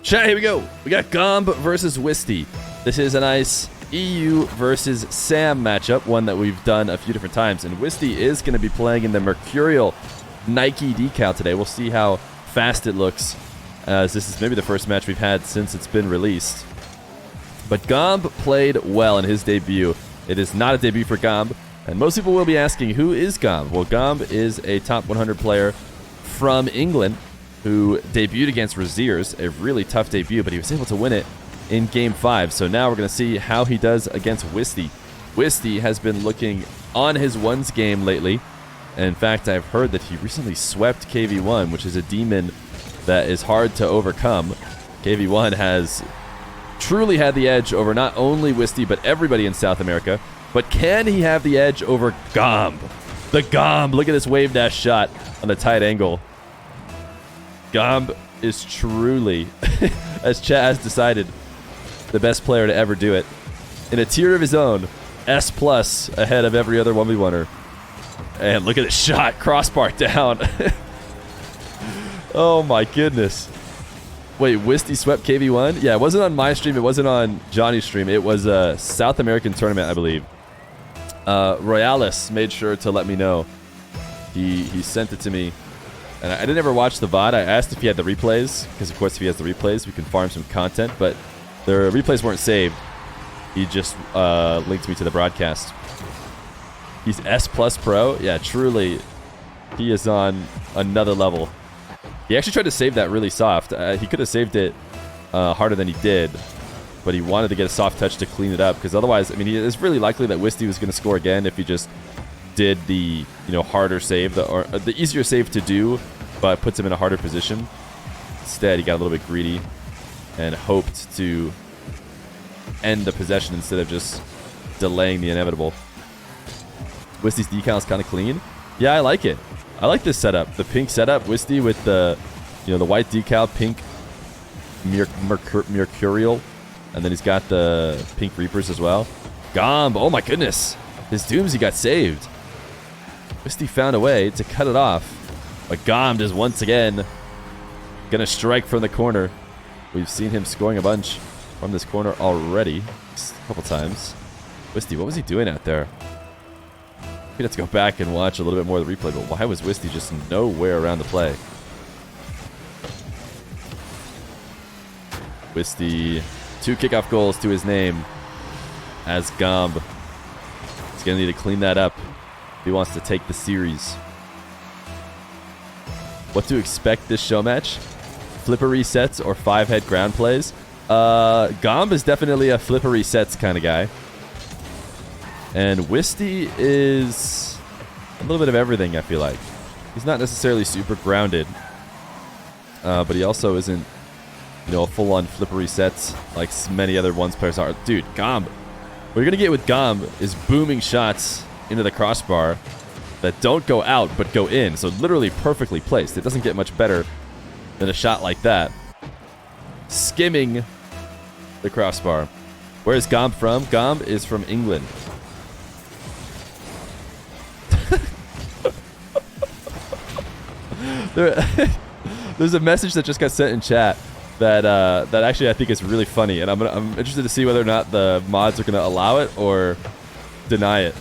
Chat, here we go. We got Gomb versus Wisty. This is a nice EU versus Sam matchup, one that we've done a few different times. And Wisty is going to be playing in the Mercurial Nike decal today. We'll see how fast it looks, as this is maybe the first match we've had since it's been released. But Gomb played well in his debut. It is not a debut for Gomb, and most people will be asking, who is Gomb? Well, Gomb is a top 100 player from England who debuted against Raziers, a really tough debut, but he was able to win it in Game 5. So now we're going to see how he does against Wisty. Wisty has been looking on his ones game lately. In fact, I've heard that he recently swept KV1, which is a demon that is hard to overcome. KV1 has truly had the edge over not only Wisty, but everybody in South America. But can he have the edge over Gomb? The Gomb, look at this wave dash shot on the tight angle. Gomb is truly, as Chat has decided, the best player to ever do it. In a tier of his own, S+ ahead of every other 1v1er. And look at this shot, crossbar down. Oh my goodness. Wait, Wisty swept KV1? Yeah, it wasn't on my stream, it wasn't on Johnny's stream. It was a South American tournament, I believe. Royales made sure to let me know. He sent it to me. And I didn't ever watch the VOD. I asked if he had the replays, because of course if he has the replays, we can farm some content, but the replays weren't saved. He just linked me to the broadcast. He's S+ Pro? Yeah, truly, he is on another level. He actually tried to save that really soft. He could have saved it harder than he did, but he wanted to get a soft touch to clean it up, because otherwise, I mean, it's really likely that Wisty was going to score again if he just did the harder save, the easier save to do, but puts him in a harder position. Instead, he got a little bit greedy and hoped to end the possession instead of just delaying the inevitable. Wisty's decal is kind of clean. Yeah, I like it. I like this setup. The pink setup, Wisty with the the white decal, pink Mercurial, and then he's got the pink Reapers as well. Gomb, oh my goodness, his Doomsy got saved. Wisty found a way to cut it off, but Gomb is once again gonna strike from the corner. We've seen him scoring a bunch from this corner already a couple times. Wisty, what was he doing out there? We'd have to go back and watch a little bit more of the replay, but why was Wisty just nowhere around the play? Wisty, 2 kickoff goals to his name as Gomb. He's going to need to clean that up if he wants to take the series. What to expect this show match? Flipper resets or 5-head ground plays? Gomb is definitely a flipper resets kind of guy. And Wisty is a little bit of everything, I feel like. He's not necessarily super grounded, but he also isn't, a full-on flipper resets like many other ones players are. Dude, Gomb. What you're going to get with Gomb is booming shots into the crossbar that don't go out but go in. So literally perfectly placed. It doesn't get much better than a shot like that. Skimming the crossbar. Where is Gomb from? Gomb is from England. There's a message that just got sent in chat that that actually I think is really funny, and I'm interested to see whether or not the mods are going to allow it or deny it.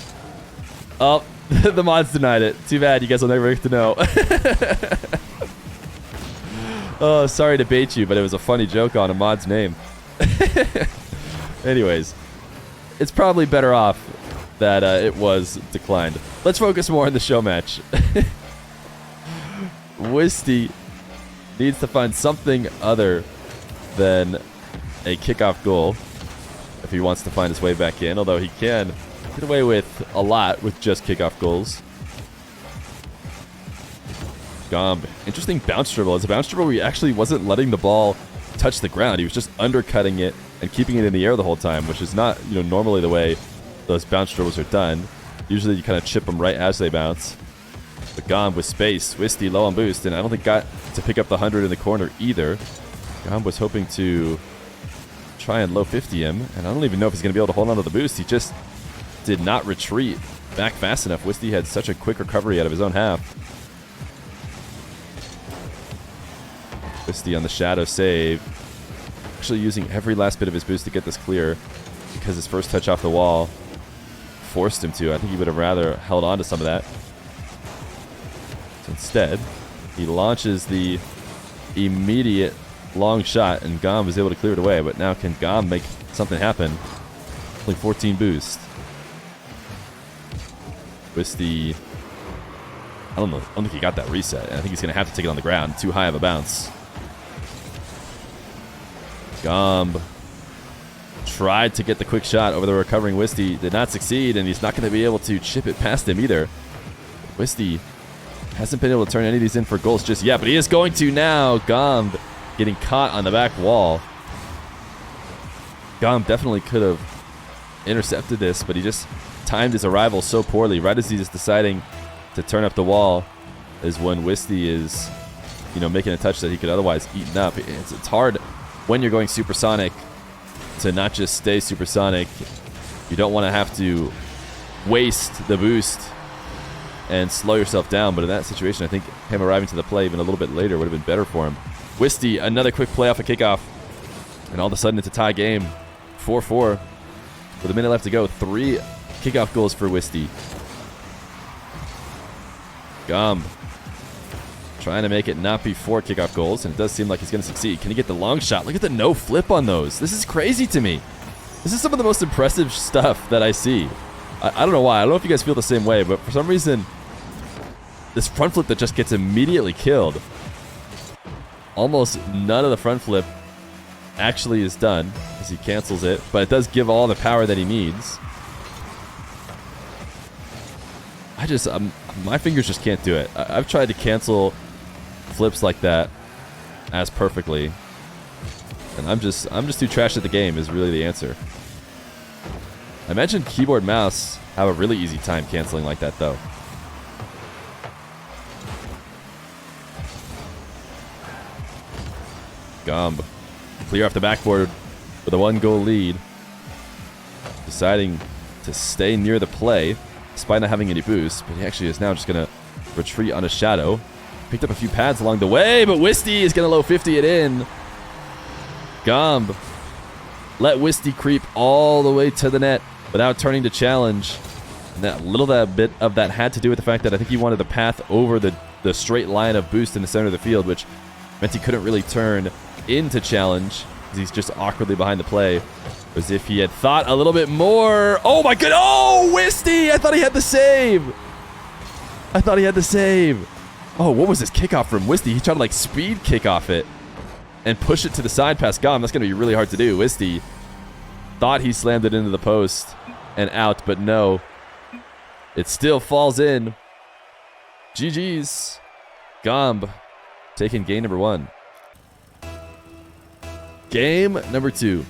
Oh, the mods denied it. Too bad. You guys will never get to know. Oh, sorry to bait you, but it was a funny joke on a mod's name. Anyways, it's probably better off that it was declined. Let's focus more on the show match. Wisty needs to find something other than a kickoff goal if he wants to find his way back in, although he can get away with a lot with just kickoff goals. Gomb, interesting bounce dribble. It's a bounce dribble where he actually wasn't letting the ball touch the ground. He was just undercutting it and keeping it in the air the whole time, which is not normally the way those bounce dribbles are done. Usually you kind of chip them right as they bounce. But Gomb with space, Wisty low on boost, and I don't think got to pick up the 100 in the corner either. Gomb was hoping to try and low 50 him, and I don't even know if he's going to be able to hold on to the boost. He just did not retreat back fast enough. Wisty had such a quick recovery out of his own half. Wisty on the shadow save. actually using every last bit of his boost to get this clear because his first touch off the wall forced him to. I think he would have rather held on to some of that. So instead, he launches the immediate long shot, and Gomb was able to clear it away. But now can Gomb make something happen? Only 14 boost. Wisty, I don't know. I don't think he got that reset. And I think he's going to have to take it on the ground. Too high of a bounce. Gomb tried to get the quick shot over the recovering Wisty. Did not succeed, and he's not going to be able to chip it past him either. Wisty hasn't been able to turn any of these in for goals just yet, but he is going to now. Gomb getting caught on the back wall. Gomb definitely could have intercepted this, but he just timed his arrival so poorly. Right as he's deciding to turn up the wall is when Wisty is, making a touch that he could otherwise eaten up. It's hard when you're going supersonic to not just stay supersonic. You don't want to have to waste the boost and slow yourself down, but in that situation, I think him arriving to the play even a little bit later would have been better for him. Wisty, another quick play off a kickoff, and all of a sudden it's a tie game. 4-4 with a minute left to go. 3 kickoff goals for Wisty. Gomb trying to make it not be 4 kickoff goals, and it does seem like he's going to succeed. Can he get the long shot? Look at the no flip on those. This is crazy to me. This is some of the most impressive stuff that I see. I don't know why. I don't know if you guys feel the same way, but for some reason, this front flip that just gets immediately killed. Almost none of the front flip actually is done as he cancels it, but it does give all the power that he needs. My fingers just can't do it. I've tried to cancel flips like that as perfectly, and I'm just too trash at the game is really the answer. I imagine keyboard mouse have a really easy time canceling like that though. Gomb clear off the backboard with a 1-goal lead, deciding to stay near the play despite not having any boost, but he actually is now just going to retreat on a shadow. Picked up a few pads along the way, but Wisty is going to low 50 it in. Gomb let Wisty creep all the way to the net without turning to challenge. And that bit of that had to do with the fact that I think he wanted the path over the straight line of boost in the center of the field, which meant he couldn't really turn into challenge because he's just awkwardly behind the play. As if he had thought a little bit more. Oh my god! Oh, Wisty! I thought he had the save. Oh, what was this kickoff from Wisty? He tried to speed kick off it and push it to the side past Gomb. That's going to be really hard to do. Wisty thought he slammed it into the post and out, but no. It still falls in. GG's. Gomb taking game number 1. Game number 2.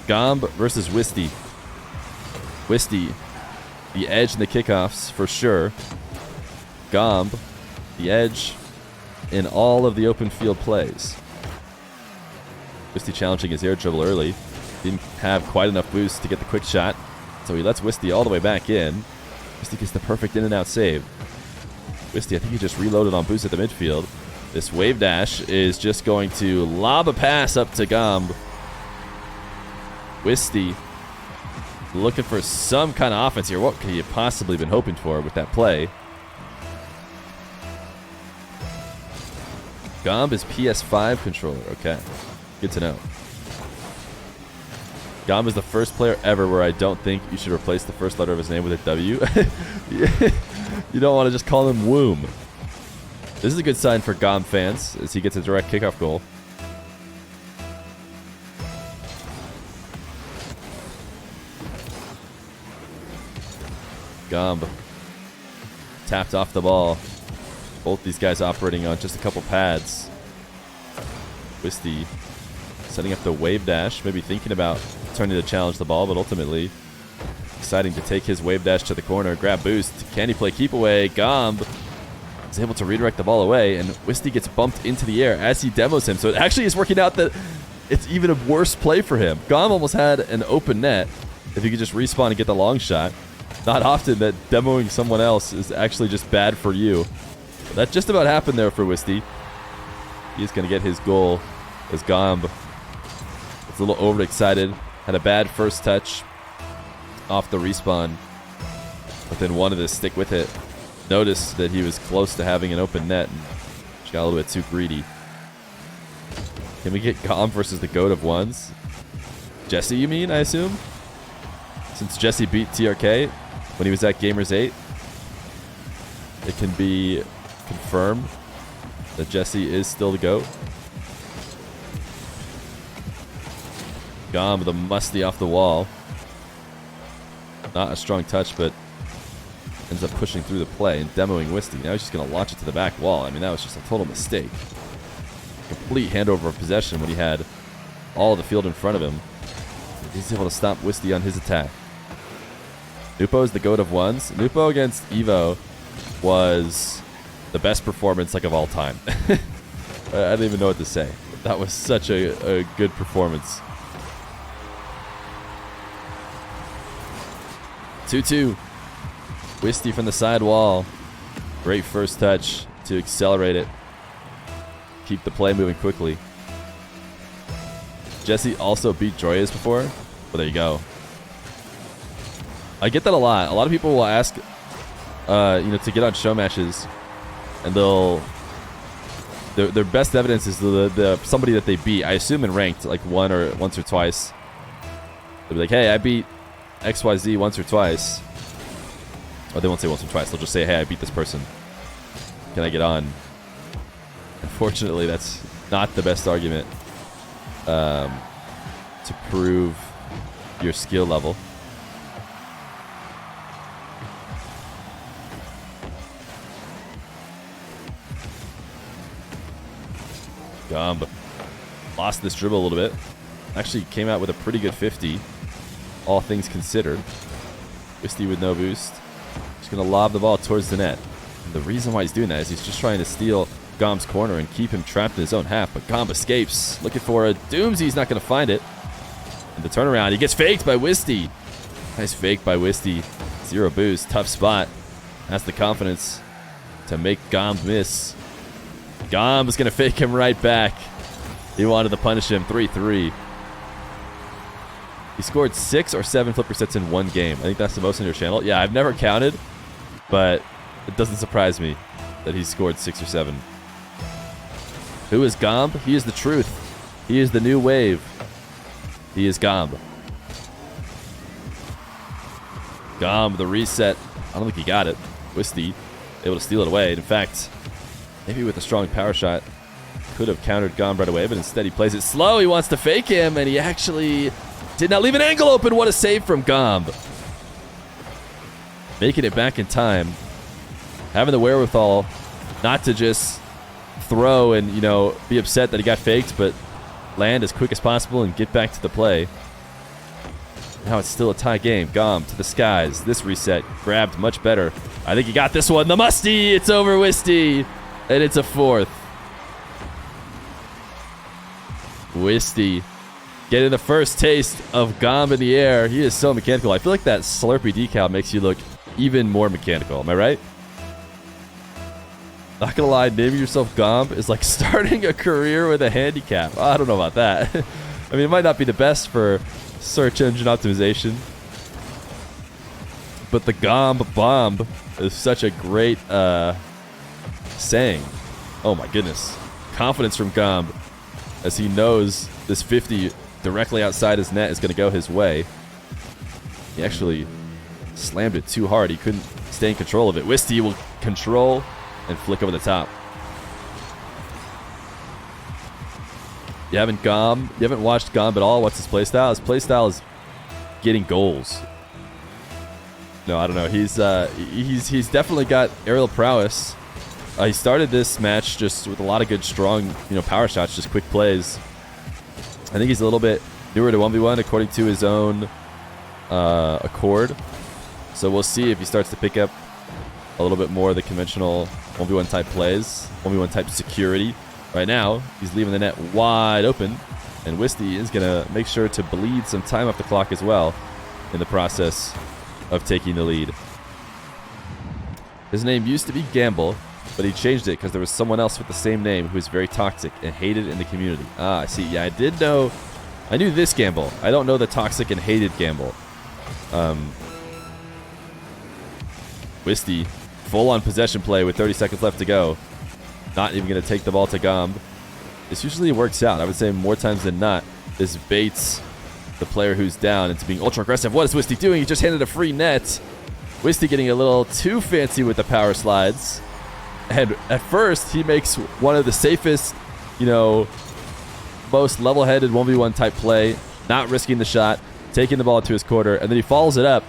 Gomb versus Wisty. Wisty, the edge in the kickoffs for sure. Gomb, the edge in all of the open field plays. Wisty challenging his air dribble early. Didn't have quite enough boost to get the quick shot, so he lets Wisty all the way back in. Wisty gets the perfect in and out save. Wisty, I think he just reloaded on boost at the midfield. This wave dash is just going to lob a pass up to Gomb. Wisty looking for some kind of offense here. What could he have possibly been hoping for with that play? Gomb is PS5 controller. Okay, good to know. Gomb is the first player ever where I don't think you should replace the first letter of his name with a W. You don't want to just call him Womb. This is a good sign for Gomb fans as he gets a direct kickoff goal. Gomb tapped off the ball. Both these guys operating on just a couple pads. Wisty setting up the wave dash, maybe thinking about turning to challenge the ball, but ultimately deciding to take his wave dash to the corner, grab boost. Can he play keep away? Gomb is able to redirect the ball away, and Wisty gets bumped into the air as he demos him. So it actually is working out that it's even a worse play for him. Gomb almost had an open net if he could just respawn and get the long shot. Not often that demoing someone else is actually just bad for you. But that just about happened there for Wisty. He's going to get his goal as Gomb He's a little overexcited. Had a bad first touch off the respawn, but then wanted to stick with it. Noticed that he was close to having an open net and just got a little bit too greedy. Can we get Gomb versus the GOAT of ones? Jesse, you mean, I assume? Since Jesse beat TRK when he was at Gamers 8, it can be confirmed that Jesse is still the GOAT. Gomb with a musty off the wall. Not a strong touch, but ends up pushing through the play and demoing Wisty. Now he's just going to launch it to the back wall. I mean, that was just a total mistake. Complete handover of possession when he had all the field in front of him. He's able to stop Wisty on his attack. Nupo is the GOAT of ones. Nupo against Evo was the best performance like of all time. I don't even know what to say. That was such a good performance. 2-2. Wisty from the side wall. Great first touch to accelerate it. Keep the play moving quickly. Jesse also beat Joyas before. Well, there you go. I get that a lot. A lot of people will ask, to get on show matches, and their best evidence is the somebody that they beat. I assume in ranked, like once or twice. They'll be like, hey, I beat XYZ once or twice. Or they won't say once or twice. They'll just say, hey, I beat this person. Can I get on? Unfortunately, that's not the best argument to prove your skill level. Gomb lost this dribble a little bit. Actually came out with a pretty good 50, all things considered. Wisty with no boost. Just going to lob the ball towards the net. And the reason why he's doing that is he's just trying to steal Gomb's corner and keep him trapped in his own half. But Gomb escapes. Looking for a Doomsy. He's not going to find it. And the turnaround, he gets faked by Wisty. Nice fake by Wisty. 0 boost. Tough spot. Has the confidence to make Gomb miss. Gomb is going to fake him right back. He wanted to punish him. 3-3. He scored 6 or 7 flip resets in one game. I think that's the most on your channel. Yeah, I've never counted, but it doesn't surprise me that he scored 6 or 7. Who is Gomb? He is the truth. He is the new wave. He is Gomb. Gomb, the reset. I don't think he got it. Wisty able to steal it away. In fact, maybe with a strong power shot, could have countered Gomb right away, but instead he plays it slow. He wants to fake him, and he actually did not leave an angle open. What a save from Gomb. Making it back in time. Having the wherewithal not to just throw and, be upset that he got faked, but land as quick as possible and get back to the play. Now it's still a tie game. Gomb to the skies. This reset grabbed much better. I think he got this one. The musty. It's over Wisty. And it's a 4th. Wisty getting the first taste of Gomb in the air. He is so mechanical. I feel like that Slurpee decal makes you look even more mechanical. Am I right? Not gonna lie, naming yourself Gomb is like starting a career with a handicap. I don't know about that. I mean, it might not be the best for search engine optimization, but the Gomb bomb is such a great saying. Oh my goodness. Confidence from Gomb as he knows this 50 directly outside his net is going to go his way. He actually slammed it too hard. He couldn't stay in control of it. Wisty will control and flick over the top. You haven't watched Gomb at all? What's his playstyle? His playstyle is getting goals. No, I don't know. He's definitely got aerial prowess. He started this match just with a lot of good, strong, power shots, just quick plays. I think he's a little bit newer to 1v1 according to his own accord. So we'll see if he starts to pick up a little bit more of the conventional 1v1 type plays, 1v1 type security. Right now, he's leaving the net wide open, and Wisty is going to make sure to bleed some time off the clock as well in the process of taking the lead. His name used to be Gamble, but he changed it because there was someone else with the same name who was very toxic and hated in the community. Ah, I see. Yeah, I did know I knew this gamble. I don't know the toxic and hated gamble. Wisty, full-on possession play with 30 seconds left to go. Not even going to take the ball to Gomb. This usually works out. I would say more times than not, this baits the player who's down into being ultra aggressive. What is Wisty doing? He just handed a free net. Wisty getting a little too fancy with the power slides. And at first, he makes one of the safest, you know, most level-headed 1v1 type play, not risking the shot, taking the ball to his quarter, and then he follows it up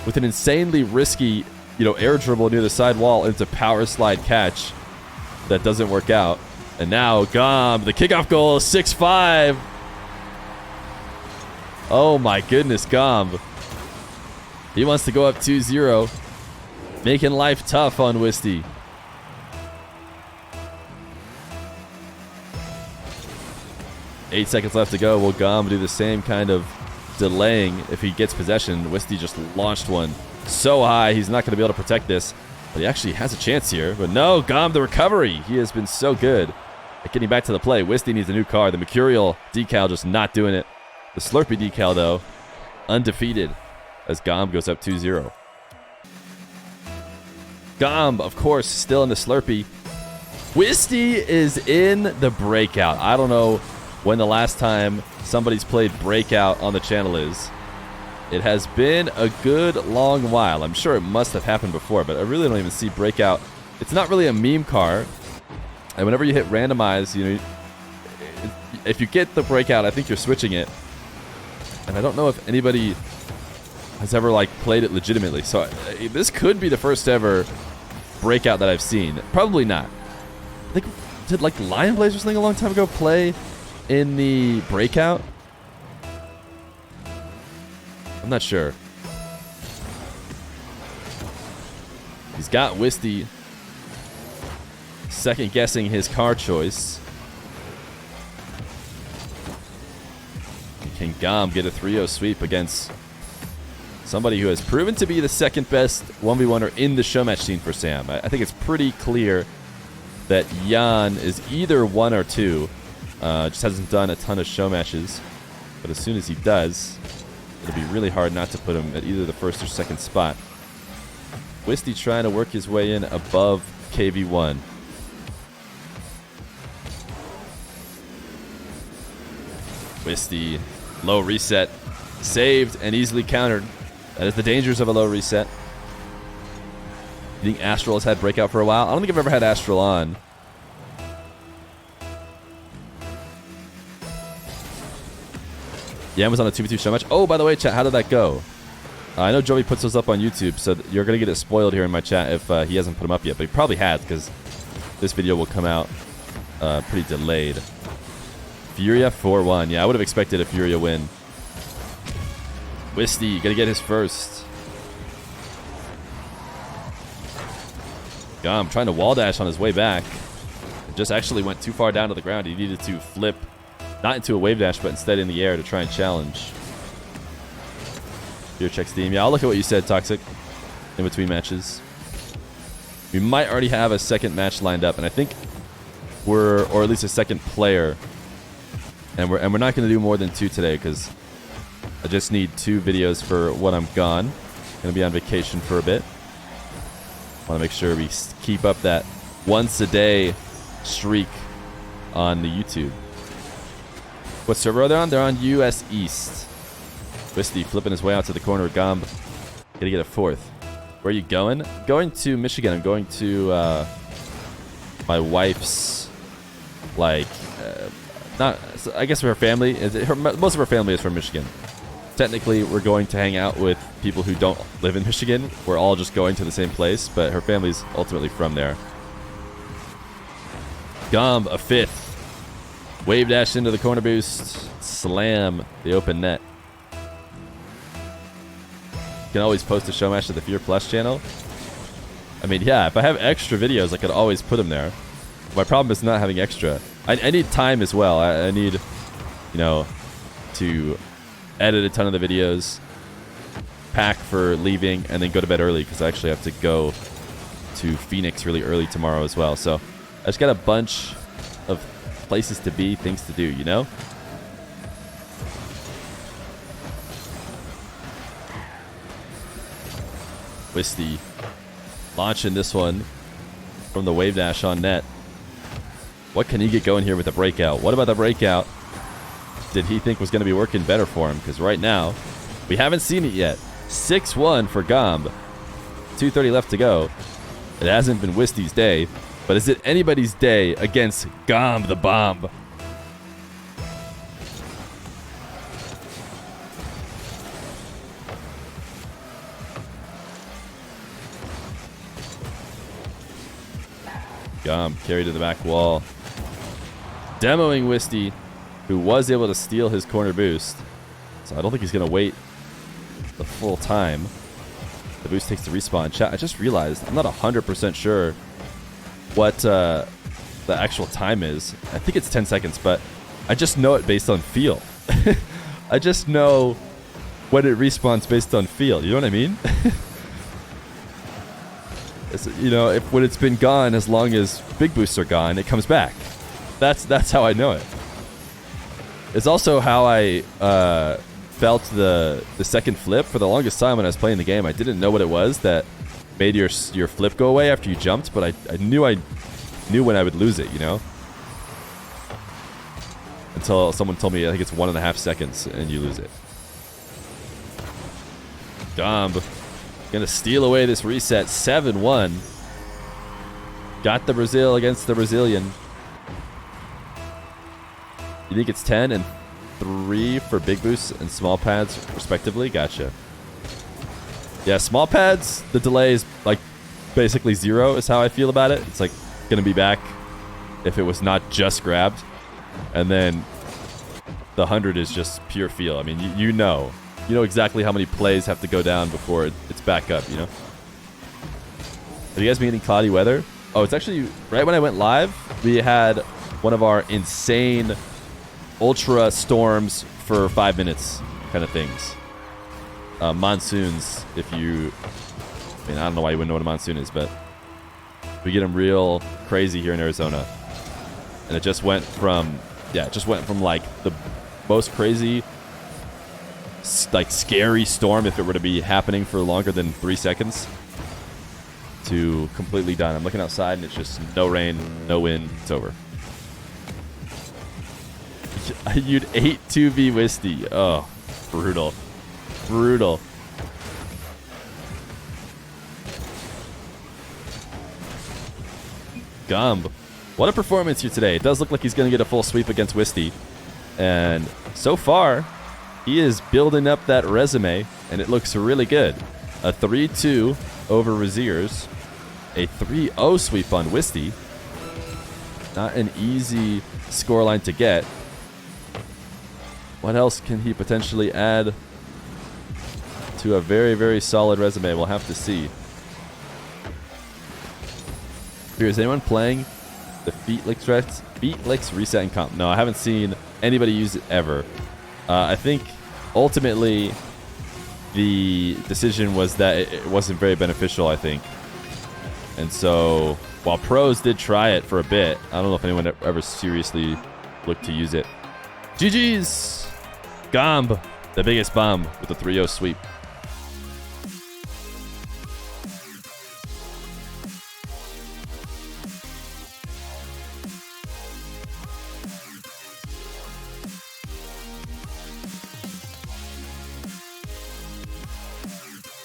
with an insanely risky, you know, air dribble near the side wall into power slide catch that doesn't work out. And now Gomb, the kickoff goal, 6-5. Oh my goodness, Gomb. He wants to go up 2-0, making life tough on Wisty. Eight seconds left to go. Will Gomb do the same kind of delaying if he gets possession? Wisty just launched one so high, he's not going to be able to protect this. But he actually has a chance here. But no, Gomb, the recovery. He has been so good at getting back to the play. Wisty needs a new car. The Mercurial decal just not doing it. The Slurpee decal, though, undefeated as Gomb goes up 2-0. Gomb, of course, still in the Slurpee. Wisty is in the breakout. I don't know when the last time somebody's played breakout on the channel is. It has been a good long while. I'm sure it must have happened before, but I really don't even see breakout. It's not really a meme car. And whenever you hit randomize, you know, if you get the breakout, I think you're switching it. And I don't know if anybody has ever like played it legitimately. So this could be the first ever breakout that I've seen. Probably not. I think did like Lion Blaze or something a long time ago play in the breakout? I'm not sure. He's got Wisty second guessing his car choice. Can Gomb get a 3-0 sweep against somebody who has proven to be the second best 1v1er in the show match scene for Sam? I think it's pretty clear that Jan is either 1 or 2. Just hasn't done a ton of show matches. But as soon as he does, it'll be really hard not to put him at either the first or second spot. Wisty trying to work his way in above KV1. Wisty, low reset, saved and easily countered. That is the dangers of a low reset. You think Astral has had breakout for a while? I don't think I've ever had Astral on. Yan was on a 2v2 show match. Oh, by the way, chat, how did that go? I know Joey puts those up on YouTube, so you're going to get it spoiled here in my chat if he hasn't put them up yet. But he probably has, because this video will come out pretty delayed. Furia 4-1. Yeah, I would have expected a Furia win. Wisty, going to get his first. Gomb trying to wall dash on his way back. Just actually went too far down to the ground. He needed to flip, not into a wave dash, but instead in the air to try and challenge. Fear check Steam. Yeah, I'll look at what you said, Toxic, in between matches. We might already have a second match lined up, and I think or at least a second player. And we're not going to do more than 2 today, because I just need 2 videos for when I'm gone. Going to be on vacation for a bit. Want to make sure we keep up that once a day streak on the YouTube. What server are they on? They're on US East. Wisty flipping his way out to the corner of Gomb. Gonna get a 4th. Where are you going? Going to Michigan. I'm going to my wife's, like, not, I guess her family. Most of her family is from Michigan. Technically, we're going to hang out with people who don't live in Michigan. We're all just going to the same place, but her family's ultimately from there. Gomb, a 5th. Wave dash into the corner boost. Slam the open net. You can always post a show match to the Fear Plus channel. I mean, yeah, if I have extra videos, I could always put them there. My problem is not having extra. I need time as well. I need, you know, to edit a ton of the videos, pack for leaving, and then go to bed early, because I actually have to go to Phoenix really early tomorrow as well. So I just got a bunch of places to be, things to do, you know? Wisty launching this one from the wave dash on net. What can he get going here with the breakout? What about the breakout did he think was going to be working better for him? Because right now, we haven't seen it yet. 6-1 for Gomb. 2:30 left to go. It hasn't been Wisty's day, but is it anybody's day against Gomb the Bomb? Gomb carried to the back wall. Demoing Wisty, who was able to steal his corner boost. So I don't think he's going to wait the full time. The boost takes the respawn. Chat, I just realized I'm not 100% sure what the actual time is. I think it's 10 seconds, but I just know it based on feel. I just know when it respawns based on feel. You know what I mean? You know, when it's been gone as long as big boosts are gone, it comes back. That's how I know it. It's also how I felt the second flip. For the longest time when I was playing the game, I didn't know what it was that made your flip go away after you jumped, but I knew when I would lose it, you know? Until someone told me I think it's 1.5 seconds and you lose it. Gomb gonna steal away this reset. 7-1. Got the Brazil against the Brazilian. You think it's 10 and 3 for big boosts and small pads respectively? Gotcha. Yeah, small pads, the delay is like basically 0 is how I feel about it. It's like gonna be back if it was not just grabbed. And then the 100 is just pure feel. I mean, you know exactly how many plays have to go down before it's back up, you know? Have you guys been getting cloudy weather? Oh, it's actually right when I went live, we had one of our insane ultra storms for 5 minutes kind of things. Monsoons, I mean, I don't know why you wouldn't know what a monsoon is, but we get them real crazy here in Arizona. And it just went from like the most crazy, like scary storm, if it were to be happening for longer than 3 seconds, to completely done. I'm looking outside and it's just no rain, no wind, it's over. You'd 8-2v Wisty. Oh, brutal. Brutal. Gomb. What a performance here today. It does look like he's going to get a full sweep against Wisty. And so far, he is building up that resume, and it looks really good. A 3-2 over Raziers. A 3-0 sweep on Wisty. Not an easy scoreline to get. What else can he potentially add to a very, very solid resume? We'll have to see. Here, is anyone playing the Feet Licks reset and comp? No, I haven't seen anybody use it ever. I think ultimately the decision was that it wasn't very beneficial, I think. And so while pros did try it for a bit, I don't know if anyone ever seriously looked to use it. GG's! Gomb, the biggest bomb with the 3-0 sweep.